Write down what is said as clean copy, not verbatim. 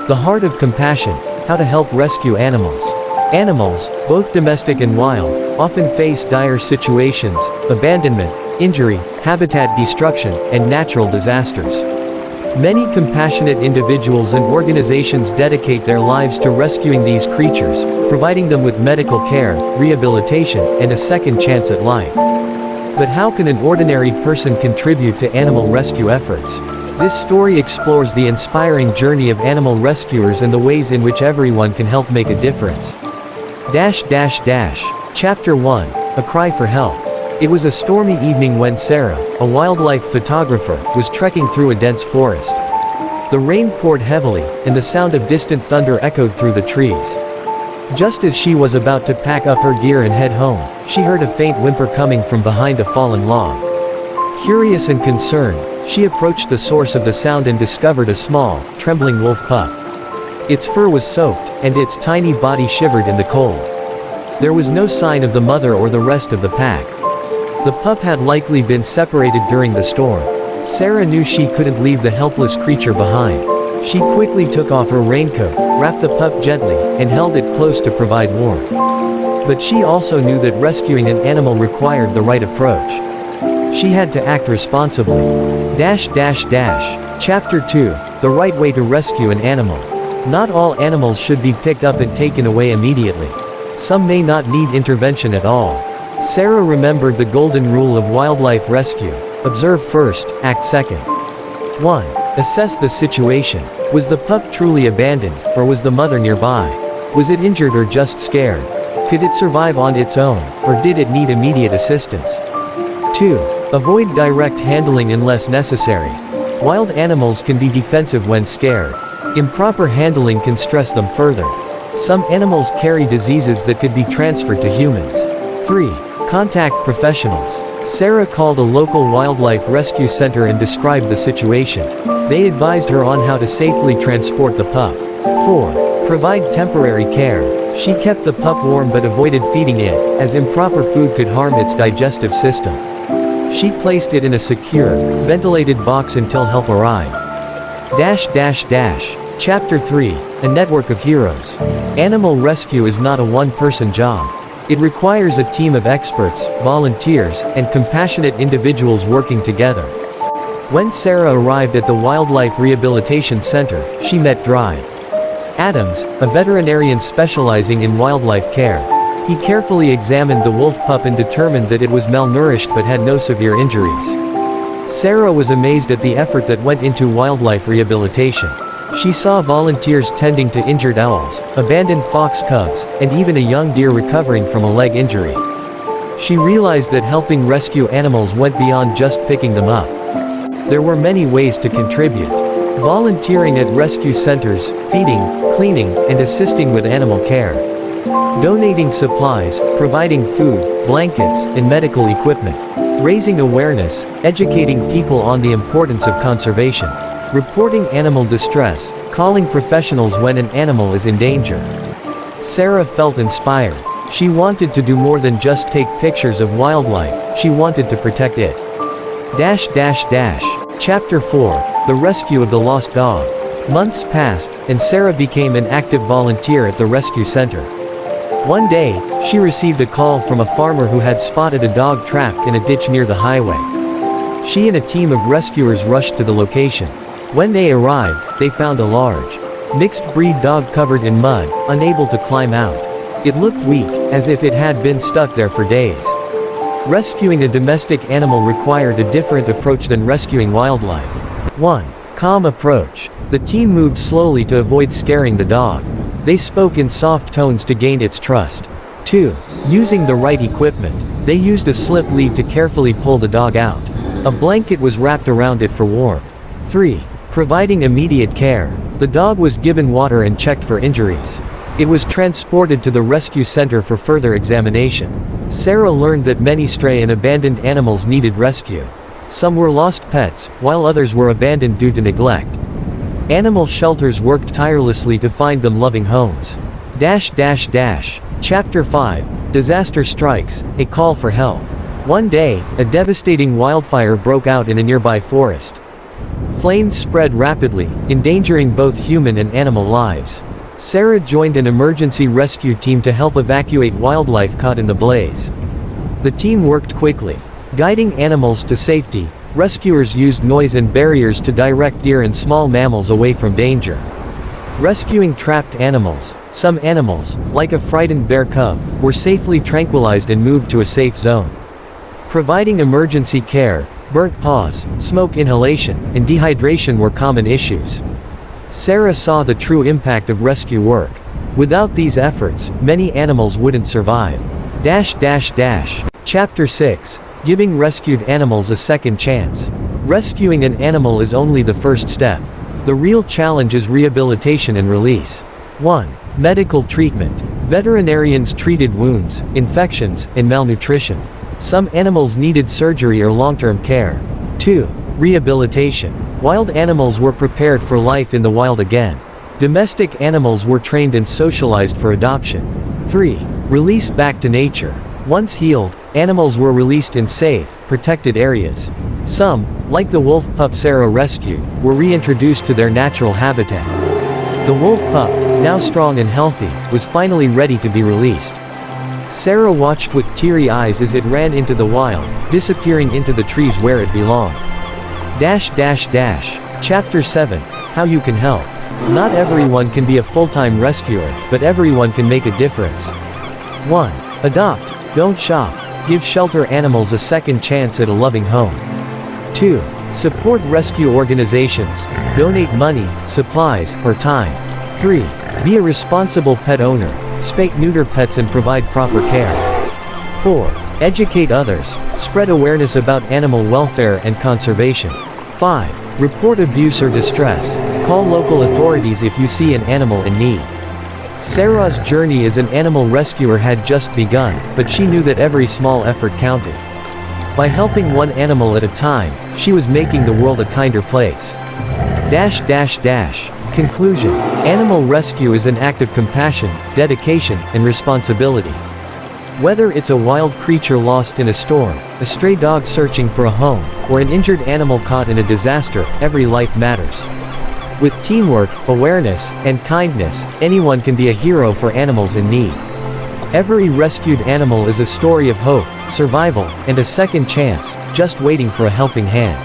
The Heart of Compassion, How to Help Rescue Animals. Animals, both domestic and wild, often face dire situations, abandonment, injury, habitat destruction, and natural disasters. Many compassionate individuals and organizations dedicate their lives to rescuing these creatures, providing them with medical care, rehabilitation, and a second chance at life. But how can an ordinary person contribute to animal rescue efforts? This story explores the inspiring journey of animal rescuers and the ways in which everyone can help make a difference. Chapter 1. A Cry for Help. It was a stormy evening when Sarah, a wildlife photographer, was trekking through a dense forest. The rain poured heavily, and the sound of distant thunder echoed through the trees. Just as she was about to pack up her gear and head home, she heard a faint whimper coming from behind a fallen log. Curious and concerned, she approached the source of the sound and discovered a small, trembling wolf pup. Its fur was soaked, and its tiny body shivered in the cold. There was no sign of the mother or the rest of the pack. The pup had likely been separated during the storm. Sarah knew she couldn't leave the helpless creature behind. She quickly took off her raincoat, wrapped the pup gently, and held it close to provide warmth. But she also knew that rescuing an animal required the right approach. She had to act responsibly. Chapter 2. The Right Way to Rescue an Animal. Not all animals should be picked up and taken away immediately. Some may not need intervention at all. Sarah remembered the golden rule of wildlife rescue: observe first, act second. 1. Assess the situation. Was the pup truly abandoned, or was the mother nearby? Was it injured or just scared? Could it survive on its own, or did it need immediate assistance? 2. Avoid direct handling unless necessary. Wild animals can be defensive when scared. Improper handling can stress them further. Some animals carry diseases that could be transferred to humans. 3. Contact professionals. Sarah called a local wildlife rescue center and described the situation. They advised her on how to safely transport the pup. 4. Provide temporary care. She kept the pup warm but avoided feeding it, as improper food could harm its digestive system. She placed it in a secure, ventilated box until help arrived. Chapter 3. A Network of Heroes. Animal rescue is not a one-person job. It requires a team of experts, volunteers, and compassionate individuals working together. When Sarah arrived at the Wildlife Rehabilitation Center, she met Drive Adams, a veterinarian specializing in wildlife care. He carefully examined the wolf pup and determined that it was malnourished but had no severe injuries. Sarah was amazed at the effort that went into wildlife rehabilitation. She saw volunteers tending to injured owls, abandoned fox cubs, and even a young deer recovering from a leg injury. She realized that helping rescue animals went beyond just picking them up. There were many ways to contribute. Volunteering at rescue centers, feeding, cleaning, and assisting with animal care. Donating supplies, providing food, blankets, and medical equipment. Raising awareness, educating people on the importance of conservation. Reporting animal distress, calling professionals when an animal is in danger. Sarah felt inspired. She wanted to do more than just take pictures of wildlife, she wanted to protect it. Chapter 4. The Rescue of the Lost Dog. Months passed, and Sarah became an active volunteer at the rescue center. One day, she received a call from a farmer who had spotted a dog trapped in a ditch near the highway. She and a team of rescuers rushed to the location. When they arrived, they found a large, mixed-breed dog covered in mud, unable to climb out. It looked weak, as if it had been stuck there for days. Rescuing a domestic animal required a different approach than rescuing wildlife. 1. Calm approach. The team moved slowly to avoid scaring the dog. They spoke in soft tones to gain its trust. 2. Using the right equipment. They used a slip lead to carefully pull the dog out. A blanket was wrapped around it for warmth. 3. Providing immediate care. The dog was given water and checked for injuries. It was transported to the rescue center for further examination. Sarah learned that many stray and abandoned animals needed rescue. Some were lost pets, while others were abandoned due to neglect. Animal shelters worked tirelessly to find them loving homes. Chapter 5. Disaster Strikes, a Call for Help. One day, a devastating wildfire broke out in a nearby forest. Flames spread rapidly, endangering both human and animal lives. Sarah joined an emergency rescue team to help evacuate wildlife caught in the blaze. The team worked quickly. Guiding animals to safety, rescuers used noise and barriers to direct deer and small mammals away from danger. Rescuing trapped animals, some animals, like a frightened bear cub, were safely tranquilized and moved to a safe zone. Providing emergency care, burnt paws, smoke inhalation, and dehydration were common issues. Sarah saw the true impact of rescue work. Without these efforts, many animals wouldn't survive. Chapter 6. Giving rescued animals a second chance. Rescuing an animal is only the first step. The real challenge is rehabilitation and release. 1. Medical treatment. Veterinarians treated wounds, infections, and malnutrition. Some animals needed surgery or long-term care. 2. Rehabilitation. Wild animals were prepared for life in the wild again. Domestic animals were trained and socialized for adoption. 3. Release back to nature. Once healed, animals were released in safe, protected areas. Some, like the wolf pup Sarah rescued, were reintroduced to their natural habitat. The wolf pup, now strong and healthy, was finally ready to be released. Sarah watched with teary eyes as it ran into the wild, disappearing into the trees where it belonged. Chapter 7. How you can help. Not everyone can be a full-time rescuer, but everyone can make a difference. 1. Adopt. Don't shop. Give shelter animals a second chance at a loving home. 2. Support rescue organizations. Donate money, supplies, or time. 3. Be a responsible pet owner. Spay-neuter pets and provide proper care. 4. Educate others. Spread awareness about animal welfare and conservation. 5. Report abuse or distress. Call local authorities if you see an animal in need. Sarah's journey as an animal rescuer had just begun, but she knew that every small effort counted. By helping one animal at a time, she was making the world a kinder place. Conclusion. Animal rescue is an act of compassion, dedication, and responsibility. Whether it's a wild creature lost in a storm, a stray dog searching for a home, or an injured animal caught in a disaster, every life matters. With teamwork, awareness, and kindness, anyone can be a hero for animals in need. Every rescued animal is a story of hope, survival, and a second chance, just waiting for a helping hand.